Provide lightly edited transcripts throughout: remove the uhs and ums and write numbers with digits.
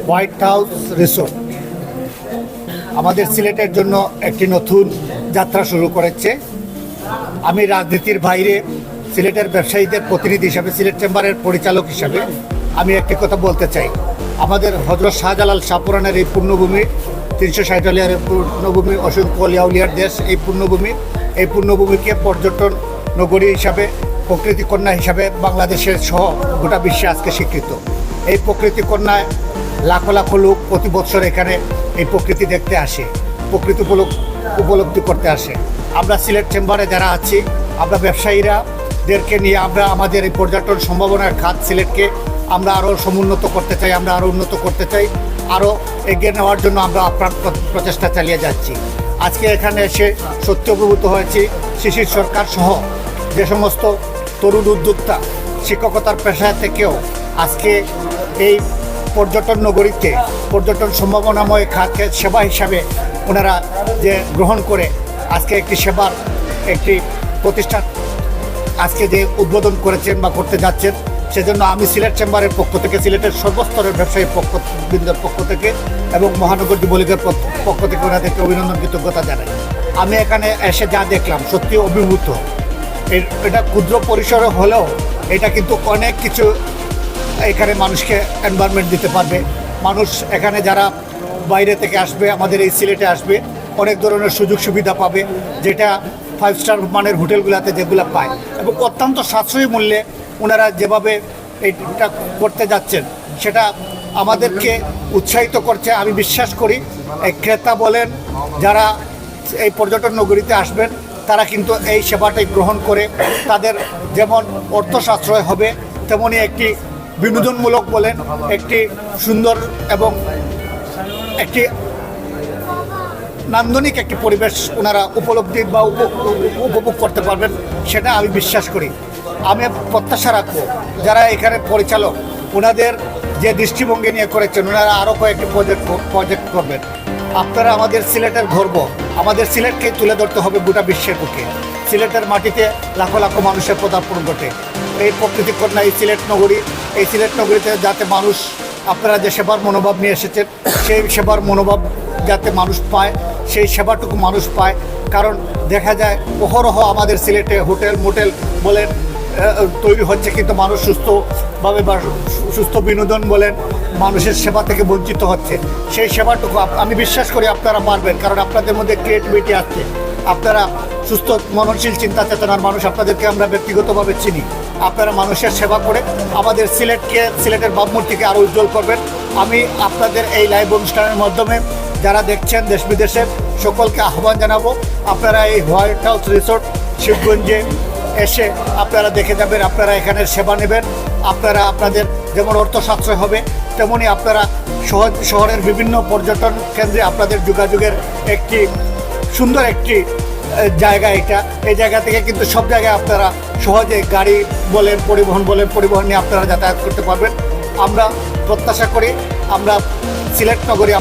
White house resort আমাদের সিলেটের জন্য একটি নতুন যাত্রা শুরু করেছে। আমি রাজনীতির বাইরে সিলেটের ব্যবসায়ীদের প্রতিনিধি হিসাবে, সিলেট চেম্বারের পরিচালক হিসাবে আমি একটি কথা বলতে চাই। আমাদের হযরত শাহজালাল শাহপুরানের এই পুণ্যভূমি, 360 আলিয়ার পুণ্যভূমি, অসংখ্য অলিয়াউলিয়ার দেশ এই পুণ্যভূমিকে পর্যটন নগরী হিসাবে, প্রকৃতি কন্যা হিসাবে বাংলাদেশের সহ গোটা বিশ্বে আজকে স্বীকৃত। এই প্রকৃতি কন্যায় লাখো লাখো লোক প্রতি বছর এখানে এই প্রকৃতি দেখতে আসে, প্রকৃতি উপলব্ধি করতে আসে। আমরা সিলেট চেম্বারে যারা আছি, আমরা ব্যবসায়ীরাদেরকে নিয়ে আমরা আমাদের এই পর্যটন সম্ভাবনার খাত সিলেটকে আমরা আরও সমুন্নত করতে চাই, আমরা আরও উন্নত করতে চাই, আরও এগিয়ে নেওয়ার জন্য আমরা আপ্রাণ প্রচেষ্টা চালিয়ে যাচ্ছি। আজকে এখানে এসে সত্যি অভিভূত হয়েছি। শিশির সরকার সহ যে সমস্ত তরুণ উদ্যোক্তা শিক্ষকতার পেশা থেকেও আজকে এই পর্যটন নগরীতে পর্যটন সম্ভাবনাময় খাতকে সেবা হিসাবে ওনারা যে গ্রহণ করে আজকে একটি সেবার একটি প্রতিষ্ঠান আজকে যে উদ্বোধন করেছেন বা করতে যাচ্ছেন, সেজন্য আমি সিলেট চেম্বারের পক্ষ থেকে, সিলেটের সর্বস্তরের ব্যবসায়ী বৃন্দের পক্ষ থেকে এবং মহানগর যুবলীগের পক্ষ থেকে ওনাদেরকে অভিনন্দন, কৃতজ্ঞতা জানাই। আমি এখানে এসে যা দেখলাম সত্যি অভিভূত। এটা ক্ষুদ্র পরিসরে হলেও এটা কিন্তু অনেক কিছু এখানে মানুষকে এনভায়রনমেন্ট দিতে পারবে। মানুষ এখানে যারা বাইরে থেকে আসবে, আমাদের এই সিলেটে আসবে, অনেক ধরনের সুযোগ সুবিধা পাবে, যেটা 5 স্টার মানের হোটেলগুলোতে যেগুলো পায়, এবং অত্যন্ত সাশ্রয়ী মূল্যে ওনারা যেভাবে এটা করতে যাচ্ছেন সেটা আমাদেরকে উৎসাহিত করছে। আমি বিশ্বাস করি এই ক্রেতা বলেন, যারা এই পর্যটন নগরীতে আসবেন, তারা কিন্তু এই সেবাটাই গ্রহণ করে তাদের যেমন অর্থ সাশ্রয় হবে, তেমনই একটি বিনোদনমূলক বলেন, একটি সুন্দর এবং একটি নান্দনিক একটি পরিবেশ ওনারা উপলব্ধি বা উপভোগ করতে পারবেন, সেটা আমি বিশ্বাস করি। আমি প্রত্যাশা রাখবো যারা এখানে পরিচালক, ওনাদের যে দৃষ্টিভঙ্গি নিয়ে করেছেন, ওনারা আরও কয়েকটি প্রজেক্ট করবেন। আপনারা আমাদের সিলেটের গর্ব, আমাদের সিলেটকে তুলে ধরতে হবে গোটা বিশ্বের বুকে। সিলেটের মাটিতে লাখো লাখো মানুষের পদার্পণ ঘটে। এই প্রকৃতি কন্যা এই সিলেট নগরীতে যাতে মানুষ, আপনারা যে সেবার মনোভাব নিয়ে এসেছেন, সেই সেবার মনোভাব যাতে মানুষ পায়, সেই সেবাটুকু মানুষ পায়। কারণ দেখা যায় অহরহ আমাদের সিলেটে হোটেল মোটেল বলেন তৈরি হচ্ছে, কিন্তু মানুষ সুস্থভাবে বা সুস্থ বিনোদন বলেন মানুষের সেবা থেকে বঞ্চিত হচ্ছে। সেই সেবাটুকু আমি বিশ্বাস করি আপনারা পারবেন, কারণ আপনাদের মধ্যে ক্রিয়েটিভিটি আছে, আপনারা সুস্থ মননশীল চিন্তা চেতনার মানুষ, আপনাদেরকে আমরা ব্যক্তিগতভাবে চিনি। আপনারা মানুষের সেবা করে আমাদের সিলেটের ভাবমূর্তিকে আরও উজ্জ্বল করবেন। আমি আপনাদের এই লাইভ অনুষ্ঠানের মাধ্যমে যারা দেখছেন দেশ বিদেশের সকলকে আহ্বান জানাবো, আপনারা এই হোয়াইট হাউস রিসোর্ট শিবগঞ্জে এসে আপনারা দেখে যাবেন, আপনারা এখানে সেবা নেবেন। আপনারা আপনাদের যেমন অর্থ সাশ্রয় হবে, তেমনি আপনারা শহরের বিভিন্ন পর্যটন কেন্দ্রে আপনাদের যোগাযোগের একটি সুন্দর একটি জায়গা এটা। এই জায়গা থেকে কিন্তু সব জায়গায় আপনারা সহজে গাড়ি বলেন, পরিবহন নিয়ে আপনারা যাতায়াত করতে পারবেন। আমরা প্রত্যাশা করি আমরা সিলেট নগরী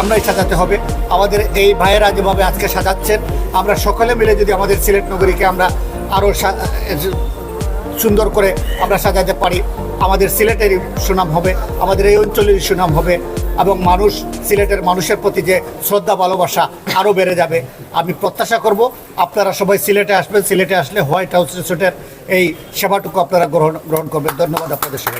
আমরাই সাজাতে হবে। আমাদের এই ভাইয়েরা যেভাবে আজকে সাজাচ্ছেন, আমরা সকলে মিলে যদি আমাদের সিলেট নগরীকে আমরা আরও সুন্দর করে আমরা সাজাতে পারি, আমাদের সিলেটেরই সুনাম হবে, আমাদের এই অঞ্চলেরই সুনাম হবে, এবং সিলেটের মানুষের প্রতি যে শ্রদ্ধা ভালোবাসা আরও বেড়ে যাবে। আমি প্রত্যাশা করব আপনারা সবাই সিলেটে আসবেন। সিলেটে আসলে হোয়াইট হাউস রিসোর্টের এই সেবাটুকু আপনারা গ্রহণ করবেন। ধন্যবাদ আপনাদের সবাই।